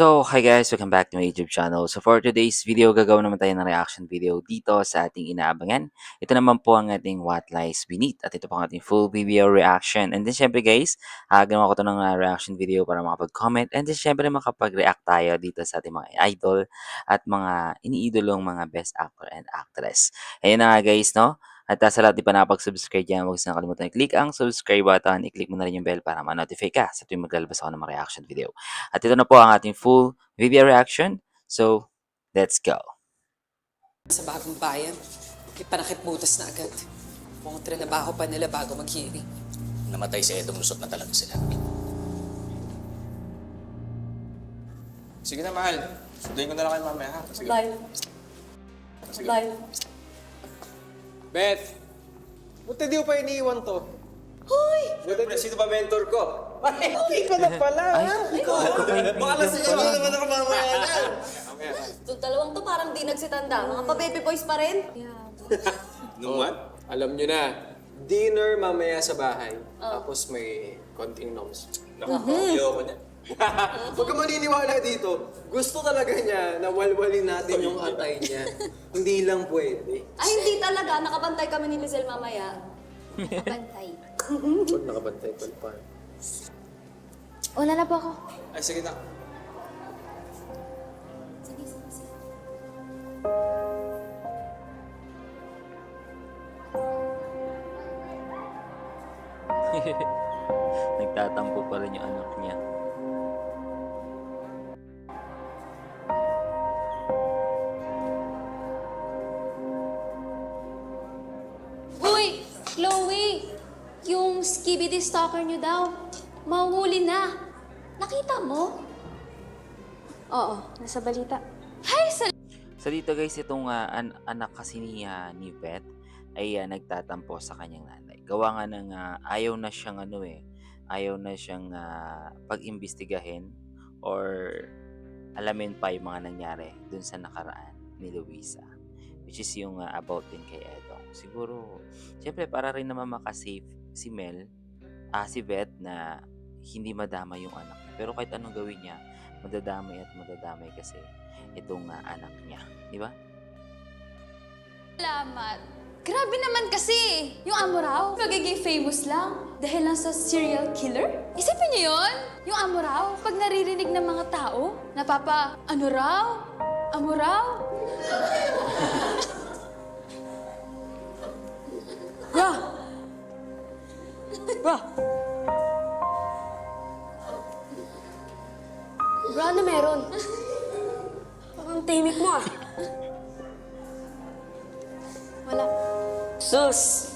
So, hi guys! Welcome back to my YouTube channel. So, for today's video, gagawin naman tayo ng reaction video dito sa ating inaabangan. Ito naman po ang ating What Lies Beneath at ito po ang ating full video reaction. And then, syempre guys, ginawa ko ito ng reaction video para makapag-comment and then, syempre, makapag-react tayo dito sa ating mga idol at mga iniidolong mga best actor and actress. Ayun na nga guys, no? At sa lahat di pa nakapag-subscribe dyan, huwag siya nakalimutan i-click ang subscribe button, i-click mo na rin yung bell para ma-notify ka sa tuwing maglalabas ako ng mga reaction video. At ito na po ang ating full video reaction. So, let's go. Sa bagong bayan, ipanakit butas na agad. Mukhang trinabaho pa nila bago mag-hearing. Namatay si Edong, lusot na talaga sila. Sige na, mahal. Sunduin ko na lang kayo mamaya, ha? Sige. Bye. Beth! Buti di ko pa iniiwan to. Hoy! Siyempre, sino ba mentor ko? Ay, ikaw na pala, ha? Baka lasing ako naman ako mamaya na. Itong dalawang to parang di nagsitanda. Mga pa-baby boys pa rin. Naman? Alam nyo na, dinner mamaya sa bahay. Tapos may konting noms. Ayoko niya. Huwag ka maniniwala dito. Gusto talaga niya na walwalin natin yung atay niya. Hindi lang pwede. Ay, hindi talaga. Nakabantay kami ni Lizelle mamaya. Nakabantay. Huwag nakabantay pa. Wala na po ako. Ay, sige na. Sige. Nagtatampo pa rin yung anak niya. Uy! Chloe! Yung skibidi stalker nyo daw, mahuhuli na. Nakita mo? Oo, nasa balita. Hay! So dito guys, itong anak kasi ni Beth ay nagtatampo sa kanyang nanay. Gawa nga ng ayaw na siyang ayaw na siyang pag-imbestigahin or alamin pa yung mga nangyari dun sa nakaraan ni Luisa. Which is yung about din kay Edong. Siguro, syempre para rin naman makasave si si Beth na hindi madama yung anak niya. Pero kahit anong gawin niya, madadamay kasi itong anak niya. Di ba? Salamat. Grabe naman kasi, yung amo raw, magiging famous lang dahil lang sa serial killer. Isipin niyo yun? Yung amo raw, pag naririnig ng mga tao, ano raw? Amo raw? Bro, ano meron? Ang timik mo ah. Wala. Sus!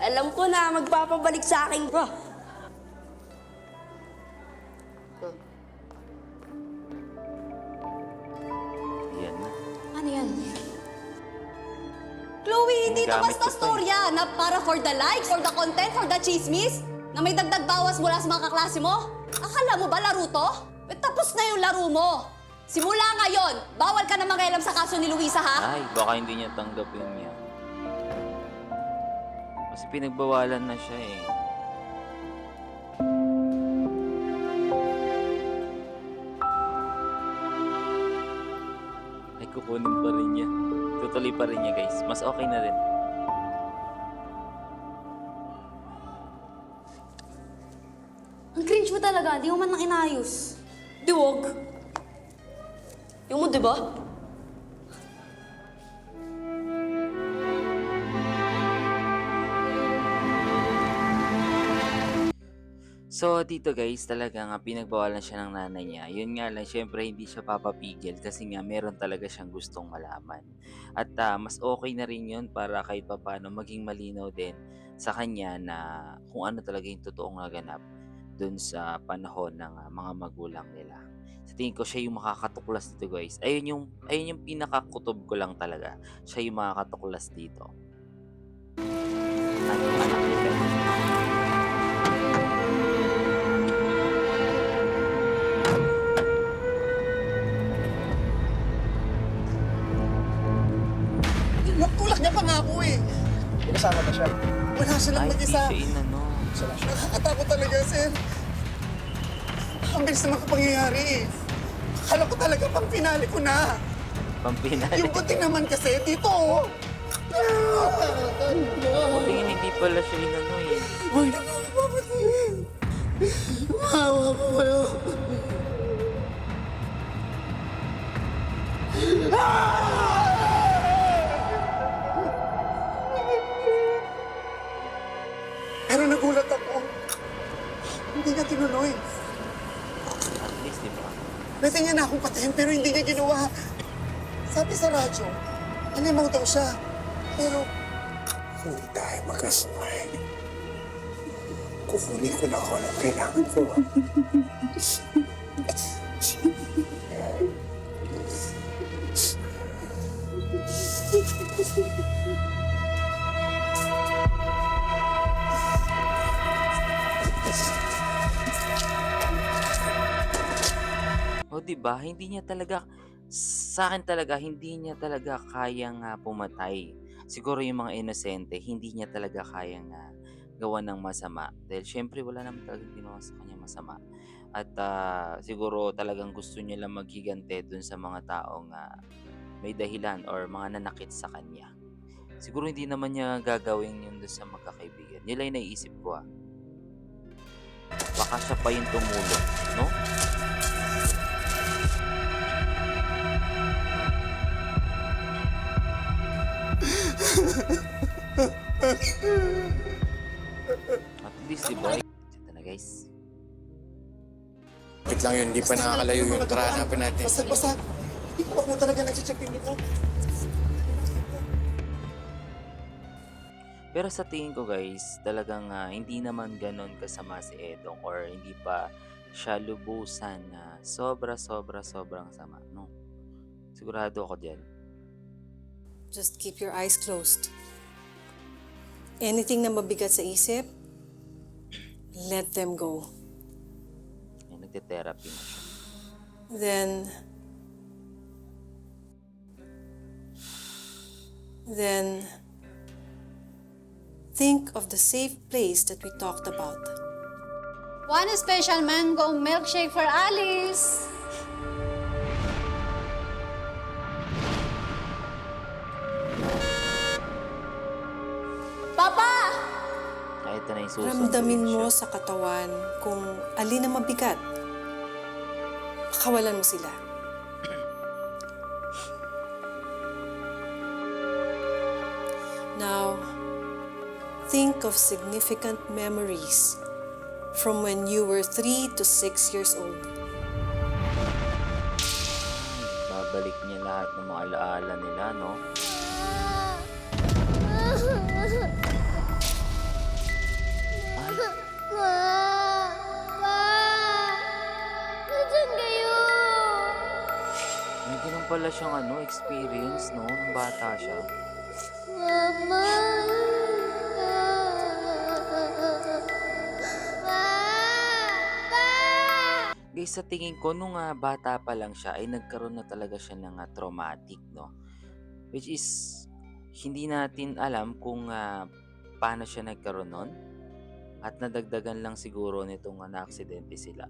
Alam ko na magpapabalik sa akin, bro. Yan na. Ano yan? Chloe, hindi to Ginagamit basta ko to eh. storya na para for the likes, for the content, for the chismis, na may dagdag bawas mula sa mga kaklase mo. Akala mo ba laro to? Tapos na yung laro mo. Simula ngayon, bawal ka na mangialam sa kaso ni Luisa, ha? Ay, baka hindi niya tanggapin niya. Kasi pinagbawalan na siya eh. Ay, kukunin pa rin niya. Tutuloy pa rin niya guys. Mas okay na rin. Ang cringe mo talaga, di mo man nang inayos. Diwag. Yung mo, di ba? So, dito guys, talaga nga pinagbawalan siya ng nanay niya. Yun nga lang, syempre hindi siya papapigil kasi nga meron talaga siyang gustong malaman. At mas okay na rin yun para kahit papaano maging malinaw din sa kanya na kung ano talaga yung totoong naganap dun sa panahon ng mga magulang nila. Sa tingin ko, siya yung makakatuklas dito guys. Ayun yung pinakakutob ko lang talaga. Siya yung makakatuklas dito. At yung anak ni Beth. Tulak niya pa nga ako eh. Kasama na siya. Wala silang Ay, di mag-isa. siya inano. Nakakatakot talaga, sir. Ang bilis naman pangyayari eh. Akala ko talaga pang finale ko na. Pampinali. Yung puting naman kasi, dito oh. Tingin hindi pala siya inano eh. Uy, napapatid. Maawa po kayo. Pero nagulat ako. Hindi niya tinuloy. At least, di ba? Pwede niya na akong patayin pero hindi niya ginawa. Sabi sa radyo, alimaw daw siya. Pero hindi tayo magkasabay. Kukunin ko na ako ng kailangan ko. O, di ba? Hindi niya talaga, sa akin talaga, hindi niya talaga kayang pumatay. Siguro yung mga inosente, hindi niya talaga kayang gawa ng masama. Dahil syempre, wala naman talagang ginawa sa kanya masama. At siguro talagang gusto niya lang maghigante dun sa mga taong may dahilan or mga nanakit sa kanya. Siguro hindi naman niya gagawin yun dun sa magkakaibigan. Yun lang yung naiisip ko Baka siya pa yung tumulong, no? At least, di ba? Ito na, guys. Wait lang yun, hindi pa nakakalayo yung hanapin natin. Basta. Huwag mo talaga nag-check din dito. Pero sa tingin ko guys, talagang hindi naman ganon kasama si Edong or hindi pa siya lubusan na sobrang sama, no? Sigurado ako dyan. Just keep your eyes closed. Anything na mabigat sa isip, let them go. Yan, nagte-therapy na siya. Then, think of the safe place that we talked about. One special mango milkshake for Alice. Papa! Kahit na yung susunod Ramdamin mo siya. sa katawan kung alin ang mabigat. Pakawalan mo sila. Now, think of significant memories from when you were 3 to 6 years old. Babalik niya lahat ng mga alaala nila, no? May ganun pala siyang experience, no? Nung bata siya. Guys, sa tingin ko, nung bata pa lang siya, ay nagkaroon na talaga siya ng traumatic, no? Which is, hindi natin alam kung paano siya nagkaroon nun. At nadagdagan lang siguro nitong na-aksidente sila.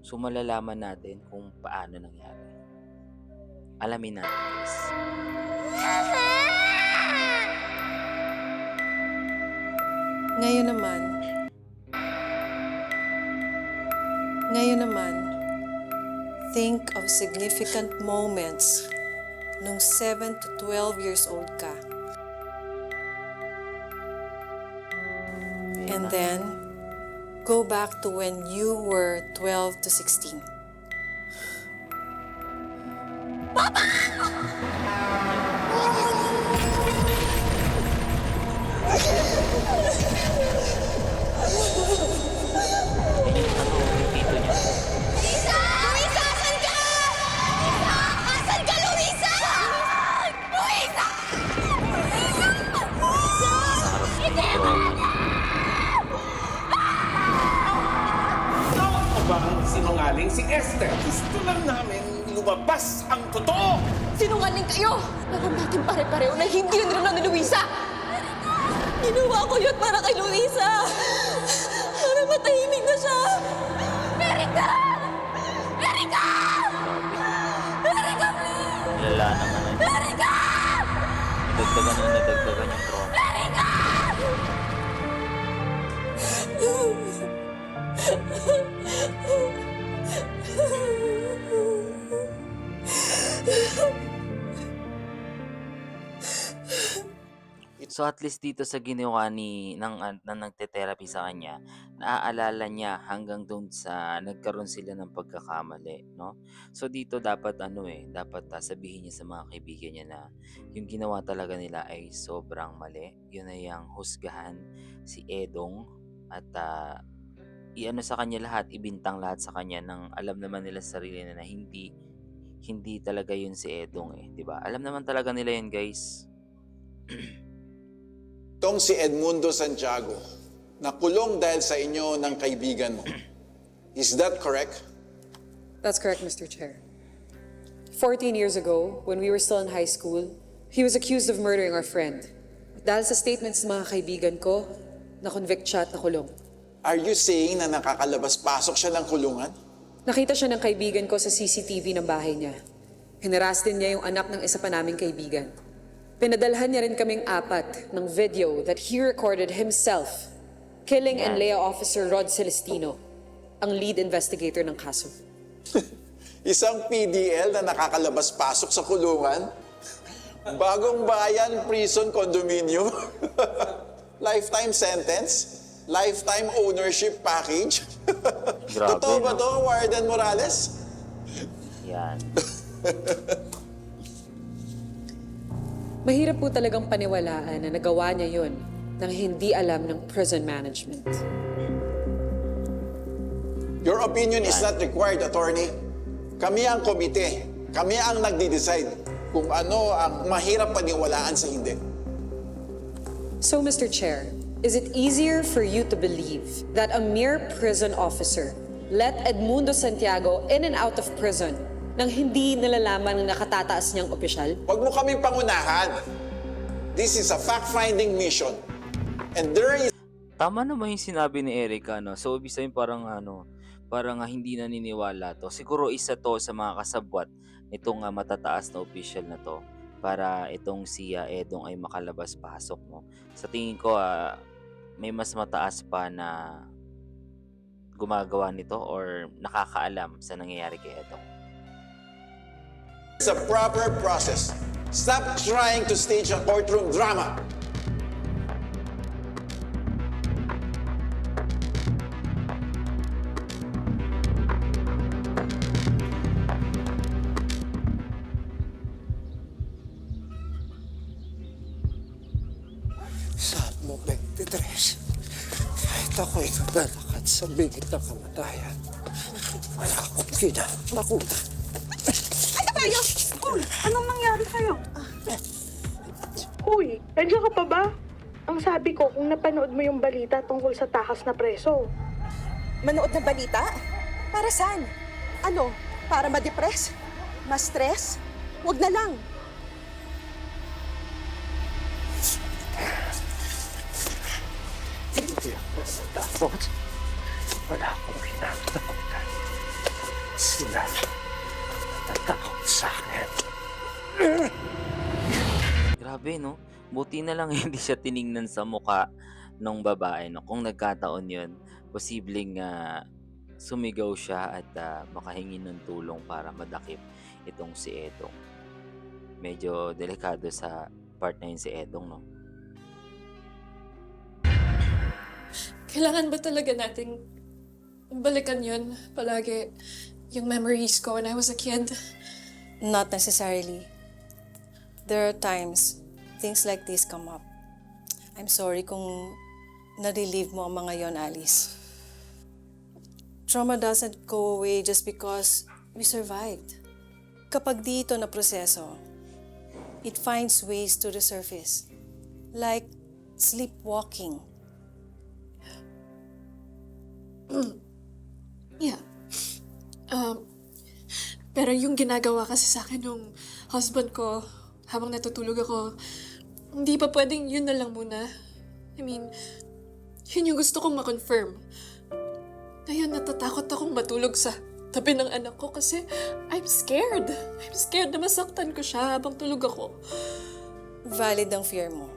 So, malalaman natin kung paano nangyari. Alamin natin, guys. Ngayon naman, think of significant moments nung 7 to 12 years old ka. And then, go back to when you were 12 to 16. Yan yung tito niya. Luisa! Luisa, asan ka? Luisa! Asan ka, Luisa? Luisa! Luisa! Hindi mo! Abang sinungaling si Esther. Gusto lang namin lumabas ang totoo. Sinungaling kayo! Alam natin pare-pareho na hindi yun rin ni Luisa! Ginawa ko yun para kay Luisa! Para matahimik na siya! Erika! Erika! Nadagdagan yung trauma. So at least dito sa ginawa ng nagte-therapy sa kanya, naaalala niya hanggang doon sa nagkaroon sila ng pagkakamali, no? So dito dapat dapat sabihin niya sa mga kaibigan niya na yung ginawa talaga nila ay sobrang mali. Yun ay ang husgahan si Edong at iano sa kanya lahat, ibintang lahat sa kanya nang alam naman nila sa sarili na hindi talaga yun si Edong 'di ba? Alam naman talaga nila yun, guys. Itong si Edmundo Santiago, nakulong dahil sa inyo ng kaibigan mo. Is that correct? That's correct, Mr. Chair. 14 years ago, when we were still in high school, he was accused of murdering our friend. Dahil sa statements ng mga kaibigan ko, na-convict siya at nakulong. Are you saying na nakakalabas-pasok siya ng kulungan? Nakita siya ng kaibigan ko sa CCTV ng bahay niya. Hinaras din niya yung anak ng isa pa naming kaibigan. Pinadalhan niya rin kaming 4 ng video that he recorded himself killing NLEA Officer Rod Celestino, ang lead investigator ng kaso. Isang PDL na nakakalabas-pasok sa kulungan? Bagong bayan prison condominium? Lifetime sentence? Lifetime ownership package? Grabe, Totoo ba no? to, Warden Morales? Yan. Mahirap po talagang paniwalaan na nagawa niya yun nang hindi alam ng prison management. Your opinion is not required, attorney. Kami ang komite. Kami ang nagde-decide kung ano ang mahirap paniwalaan sa hindi. So, Mr. Chair, is it easier for you to believe that a mere prison officer let Edmundo Santiago in and out of prison nang hindi nalalaman ng nakatataas niyang opisyal? Huwag mo kaming pangunahan. This is a fact-finding mission. And there is Tama naman yung sinabi ni Erica, no? So, ibig sabihin parang hindi naniniwala to. Siguro isa to sa mga kasabwat nitong matataas na official na to para itong si Edong ay makalabas-pasok, no? Sa tingin ko, may mas mataas pa na gumagawa nito or nakakaalam sa nangyayari kay Edong. a proper process. Stop trying to stage a courtroom drama. Saan mo 23? Kahit ako'y nagalakad sa bingit ng kamatayan. Wala akong kinamakuta. Kayo! Uy, anong nangyari sa'yo? Uy, nandiyan ka pa ba? Ang sabi ko, kung napanood mo yung balita tungkol sa takas na preso. Manood na balita? Para saan? Ano? Para ma-depress? Ma-stress? Huwag na lang. Hindi ako natakot. Wala akong kinatakutan. Sila natatakot sa akin. Grabe, no? Buti na lang hindi siya tiningnan sa muka ng babae, no? Kung nagkataon yun, posibleng sumigaw siya at makahingi ng tulong para madakip itong si Edong. Medyo delikado sa part na yun si Edong, no? Kailangan ba talaga nating balikan yun palagi, yung memories ko when I was a kid? Not necessarily. There are times things like this come up. I'm sorry kung na-relieve mo ang mga yon, Alice. Trauma doesn't go away just because we survived. Kapag di ito na proseso, it finds ways to resurface. Like sleepwalking. Yeah. Pero yung ginagawa kasi sa akin ng husband ko habang natutulog ako, hindi pa pwedeng yun na lang muna. I mean, yun yung gusto kong ma-confirm. Ngayon natatakot akong matulog sa tabi ng anak ko kasi I'm scared. I'm scared na masaktan ko siya habang tulog ako. Valid ang fear mo.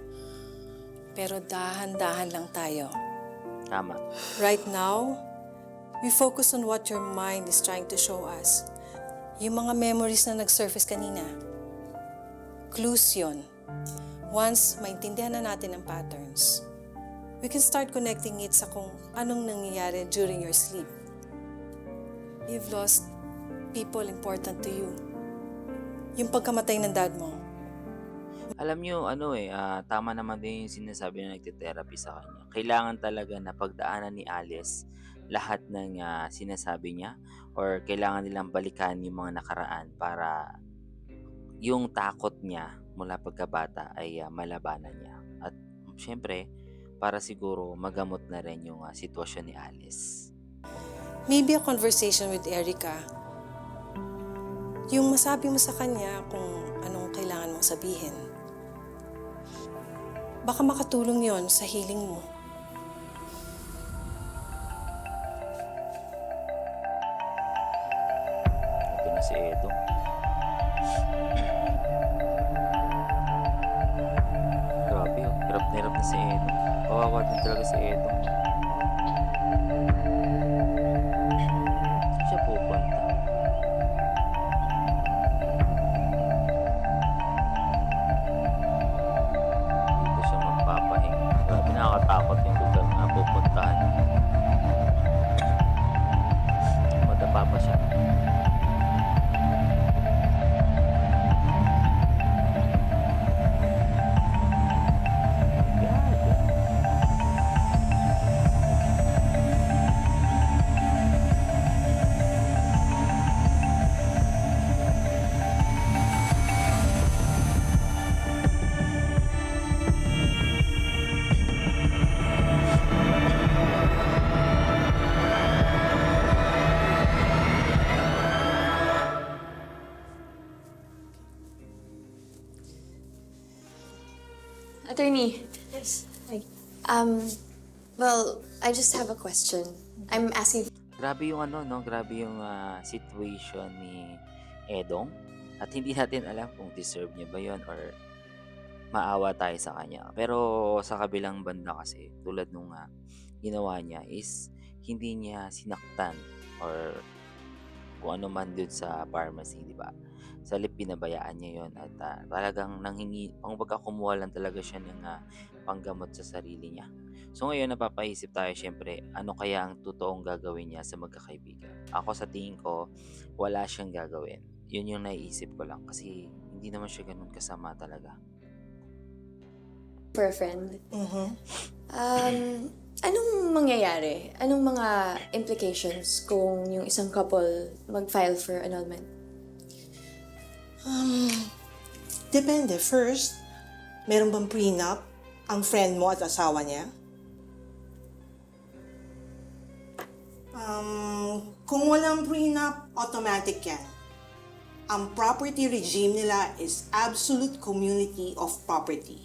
Pero dahan-dahan lang tayo. Tama. Right now, we focus on what your mind is trying to show us. Yung mga memories na nag-surface kanina. Clues yun. Once maintindihan na natin ang patterns, we can start connecting it sa kung anong nangyayari during your sleep. You've lost people important to you. Yung pagkamatay ng dad mo. Alam niyo tama naman din yung sinasabi na nagte-therapy sa kanya. Kailangan talaga na pagdaanan ni Alice lahat ng sinasabi niya or kailangan nilang balikan yung mga nakaraan para yung takot niya mula pagkabata ay malabanan niya. At syempre, para siguro magamot na rin yung sitwasyon ni Alice. Maybe a conversation with Erica. Yung masabi mo sa kanya kung anong kailangan mong sabihin. Baka makatulong yon sa healing mo. Ito na si Edo. Grabe, hirap na si Edo. Kawawa din talaga si Edo. Saan siya pupunta? Dito siya magpapahinga. Grabe, nakakatakot yung lugar na pupuntahan. Madapa pa siya. Attorney. Yes. Hi. Well, I just have a question. I'm asking. Grabe yung grabe yung situation ni Edong. At hindi natin alam kung deserve niya ba yun or maawa tayo sa kanya. Pero sa kabilang banda kasi, tulad nung ginawa niya is hindi niya sinaktan or kung ano man dun sa pharmacy, di ba? Sa halip pinabayaan niya yon at talagang nanghingi, pangbaga kumuha lang talaga siya ng panggamot sa sarili niya. So ngayon napapaisip tayo syempre, ano kaya ang totoong gagawin niya sa magkakaibigan? Ako sa tingin ko, wala siyang gagawin. Yun yung naiisip ko lang kasi hindi naman siya ganun kasama talaga. For a friend. Anong mangyayari? Anong mga implications kung yung isang couple mag-file for annulment? Depende. First, meron bang prenup ang friend mo at asawa niya? Kung walang prenup, automatic yan. Ang property regime nila is absolute community of property.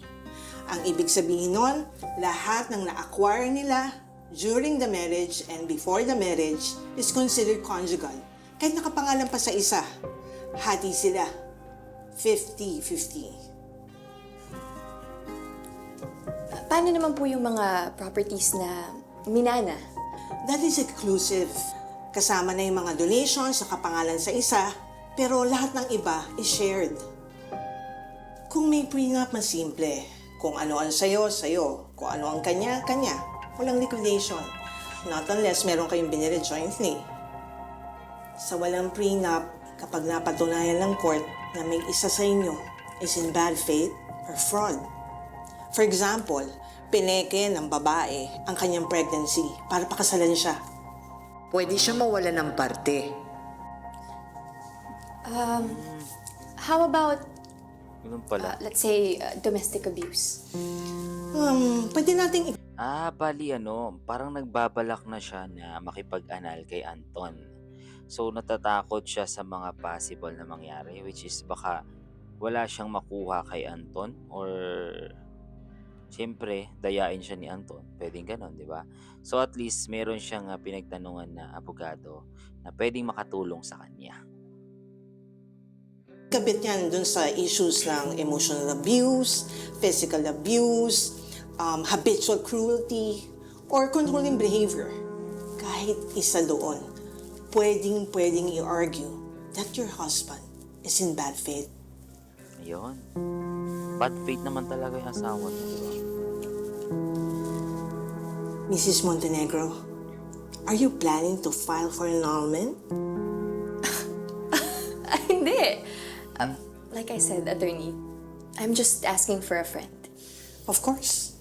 Ang ibig sabihin nun, lahat ng na-acquire nila during the marriage and before the marriage is considered conjugal. Kahit nakapangalan pa sa isa, hati sila. 50-50. Paano naman po yung mga properties na minana? That is exclusive. Kasama na yung mga donations sa kapangalan sa isa, pero lahat ng iba is shared. Kung may prenup, mas simple. Kung ano ang sayo, sayo. Kung ano ang kanya, kanya. Walang liquidation. Not unless meron kayong binili jointly. Sa walang prenup, kapag napatunayan ng court na may isa sa inyo is in bad faith or fraud. For example, pineke ng babae ang kanyang pregnancy para pakasalan siya. Pwede siya mawala ng parte. How about, Ganun pala. let's say, domestic abuse? Pwede nating Bali parang nagbabalak na siya na makipag-anal kay Anton. So natatakot siya sa mga possible na mangyari, which is baka wala siyang makuha kay Anton or siyempre dayain siya ni Anton, puwedeng gano'n, 'di ba? So, at least meron siyang, pinagtanungan na abogado na puwedeng makatulong sa kanya. Kabit yan dun sa issues ng emotional abuse, physical abuse, habitual cruelty, or controlling behavior. Kahit isa doon, pwedeng i-argue that your husband is in bad faith. Ayun. Bad faith naman talaga yung asawa niya, 'di ba? Mrs. Montenegro, are you planning to file for annulment? Hindi. Like I said, attorney, I'm just asking for a friend. Of course.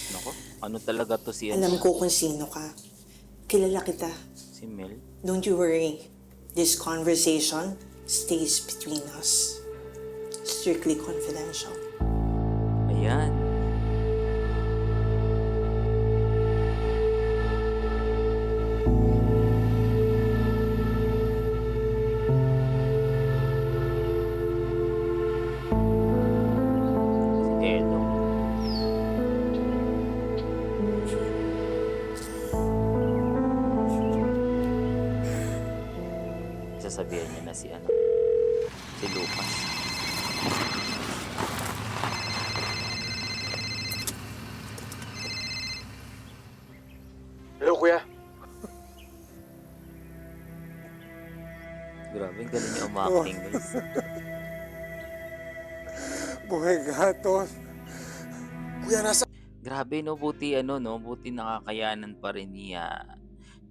Naku, ano talaga 'to si Alam ko kung sino ka. Kilala kita. si Mel? Don't you worry. This conversation stays between us. Strictly confidential. Ayan. Si Edo. Sasabihin niya na si si Lucas. Hello, kuya. Grabe, ang galing niya umaking, guys. Buhay ka, Tol. Kuya, nasa... Grabe, no? Buti, no? Buti nakakayanan pa rin ni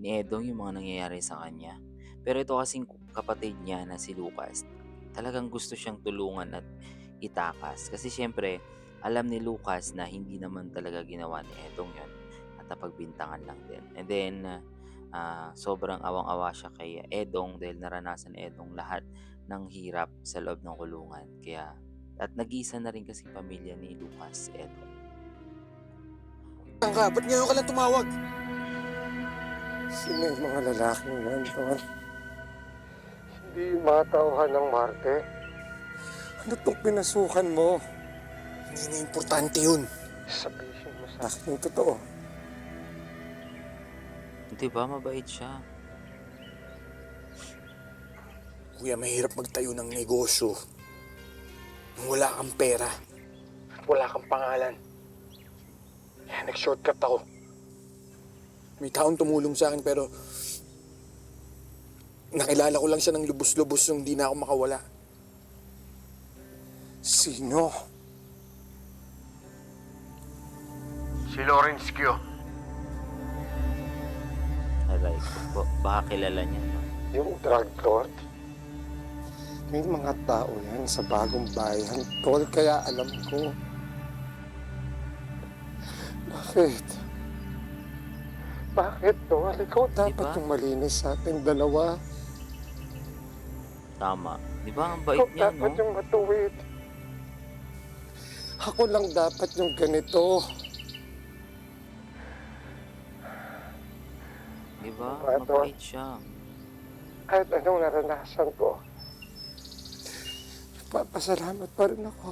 Edong yung mga nangyayari sa kanya. Pero ito kasing kapatid niya na si Lucas, talagang gusto siyang tulungan at itakas. Kasi syempre, alam ni Lucas na hindi naman talaga ginawa ni Edong yun. At napagbintangan lang din. And then, sobrang awang-awa siya kay Edong dahil naranasan ni Edong lahat ng hirap sa loob ng kulungan. Kaya, at nag-iisa na rin kasi pamilya ni Lucas, si Edong. Saan ka? Ba't ngayon ka lang tumawag? Sino yung mga lalaking yan, Tol? Hindi yung mga tauhan ng Marte. Ano itong pinasukan mo? Hindi na importante yun. Sabihin mo sa akin yung totoo. Di ba? Mabait siya. Kuya, mahirap magtayo ng negosyo. Nung wala kang pera. At wala kang pangalan. Kaya nag-shortcut ako. May taong tumulong sa akin pero nakilala ko lang siya ng lubos-lubos yung di na ako makawala. Sino? Si Lawrence Kyo. Aray ko po. Baka kilala niya, no? Yung drug lord. May mga tao yan sa bagong bayan. Tol, kaya alam ko. Bakit? Bakit, Tol? Ikaw dapat yung malinis sa ating dalawa. Tama. Di ba? Ang bait niya, no? Dapat yung matuwid. Ako lang dapat yung ganito. Di ba? Mabait siya. Kahit anong naranasan ko, papasalamat pa rin ako.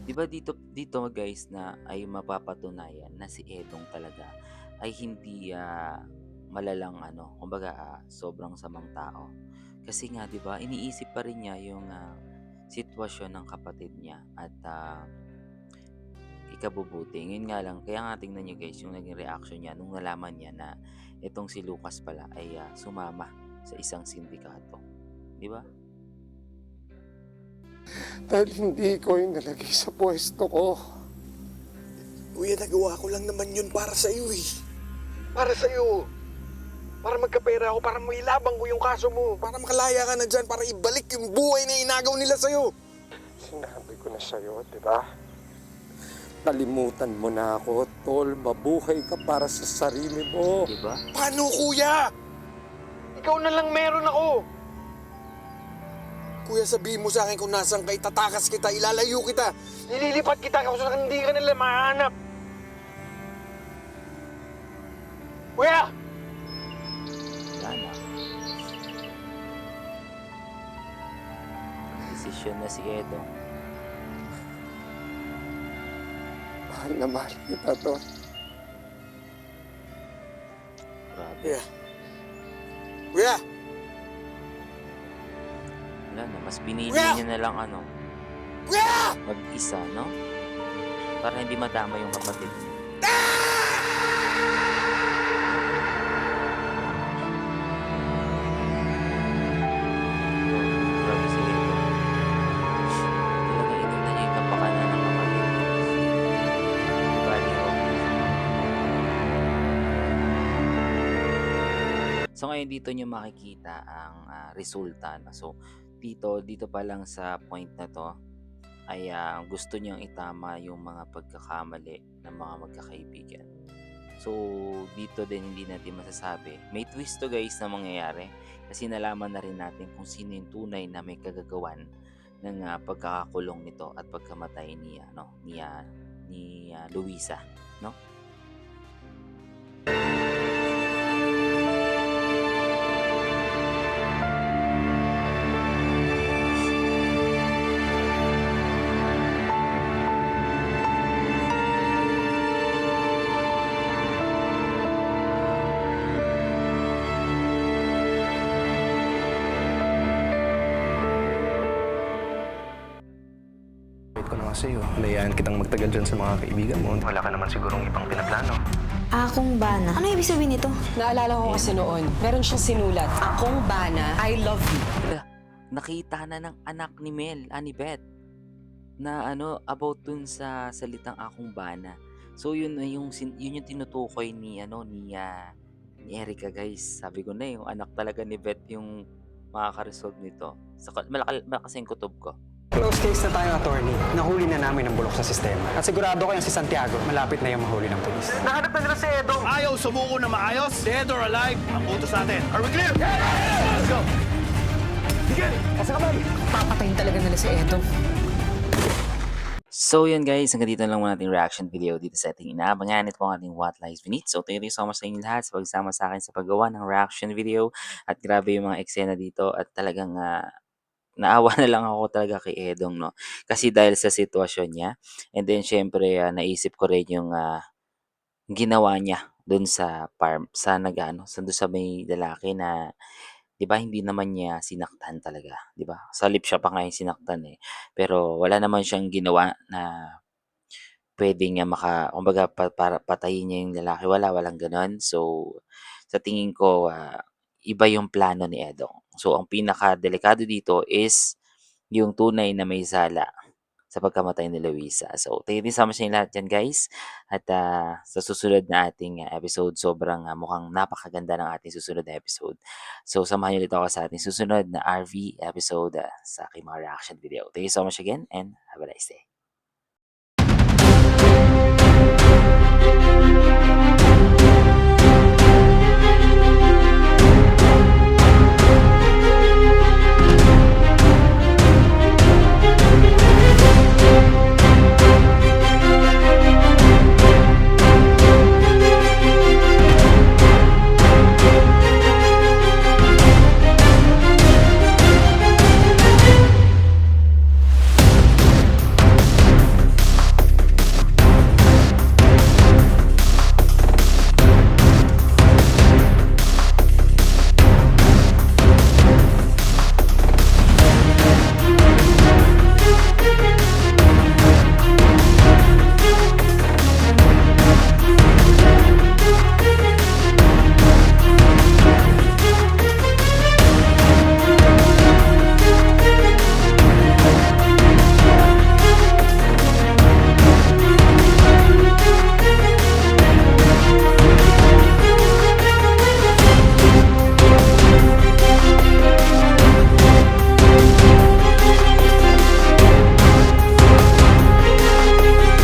Di ba dito guys na ay mapapatunayan na si Edong talaga ay hindi malalang kumbaga sobrang samang tao. Kasi nga 'di ba, iniisip pa rin niya yung sitwasyon ng kapatid niya at ikabubuti. Ngayon nga lang, kaya nga tingnan niyo guys yung naging reaction niya nung nalaman niya na itong si Lucas pala ay sumama sa isang sindikato. Di ba? Dahil hindi ko yung nalagay sa pwesto ko. Kuya, nagawa ko lang naman yun para sa iyo eh. Para sa iyo. Para magkapera ako, para mailabang ko yung kaso mo. Para makalaya ka na dyan, para ibalik yung buhay na inagaw nila sa'yo. Sinabi ko na sa'yo, di ba? Nalimutan mo na ako, Tol. Mabuhay ka para sa sarili mo. Di ba? Paano, kuya? Ikaw na lang meron ako. Kuya, sabihin mo sa akin kung nasan ka, itatakas kita, ilalayo kita. Nililipat kita kasi hindi ka nila mahanap. Kuya! Wala na. sitwasyon na si Edong. Mahal na mahal kita, Tony. Grabe. Kuya. Kuya! Wala na, mas pinili Kuya! niya na lang Kuya! mag-isa, no? Para hindi madama yung kapatid niya. Grabe si Edo. Talaga inuna niya yung kapakanan ng kapatid. Bali, so ngayon dito nyo makikita ang resulta. No? So dito pa lang sa point na to ay gusto niyang itama yung mga pagkakamali ng mga magkakaibigan. So dito din hindi natin masasabi. May twist to guys na mangyayari kasi nalaman na rin natin kung sino yung tunay na may kagagawan ng pagkakakulong nito at pagkamatay ni Luisa, no? Wait ko na kasi Layaan kitang magtagal dyan sa mga kaibigan mo. Wala ka naman sigurong ibang pinaplano. Akong Bana. Ano ibig sabihin nito? Naalala ko kasi noon, meron siyang sinulat. Akong Bana, I love you. Nakita na ng anak ni Mel, ni Beth, na about dun sa salitang akong bana. So yun yung tinutukoy ni Erica guys. Sabi ko na yung anak talaga ni Beth yung makaka-resolve nito. Malakas yung kutob ko. Close case na tayo, attorney. Nahuli na namin ang bulok sa sistema. At sigurado ko yung si Santiago, malapit na yung mahuli ng polis. Nahanap na nila si Edong! Ayaw sumuko na maayos? Dead or alive? Ang utos natin. Are we clear? Let's go! Sige! Asa ka ba? Papatayin talaga nila si Edong. So yun guys, hanggang dito lang muna ating reaction video dito sa ating inaabangan. Ito po ang ating What Lies Beneath. So thank you so much sa inyo lahat sa pagsama sa akin sa paggawa ng reaction video. At grabe yung mga eksena dito at talagang naawa na lang ako talaga kay Edong, no? Kasi dahil sa sitwasyon niya. And then syempre naisip ko rin yung ginawa niya doon sa farm, doon sa may lalaki na 'di ba hindi naman niya sinaktan talaga, 'di ba? Sa lip siya pa nga yung sinaktan eh. Pero wala naman siyang ginawa na puwedeng kumbaga para patayin niya yung lalaki, walang gano'n. So sa tingin ko iba yung plano ni Edong. So ang pinakadelikado dito is yung tunay na may sala sa pagkamatay ni Luisa. So thank you so much sa inyo lahat diyan guys. At sa susunod na ating episode, sobrang mukhang napakaganda ng ating susunod na episode. So samahan niyo ulit ako sa ating susunod na RV episode sa aking mga reaction video. Thank you so much again and have a nice day.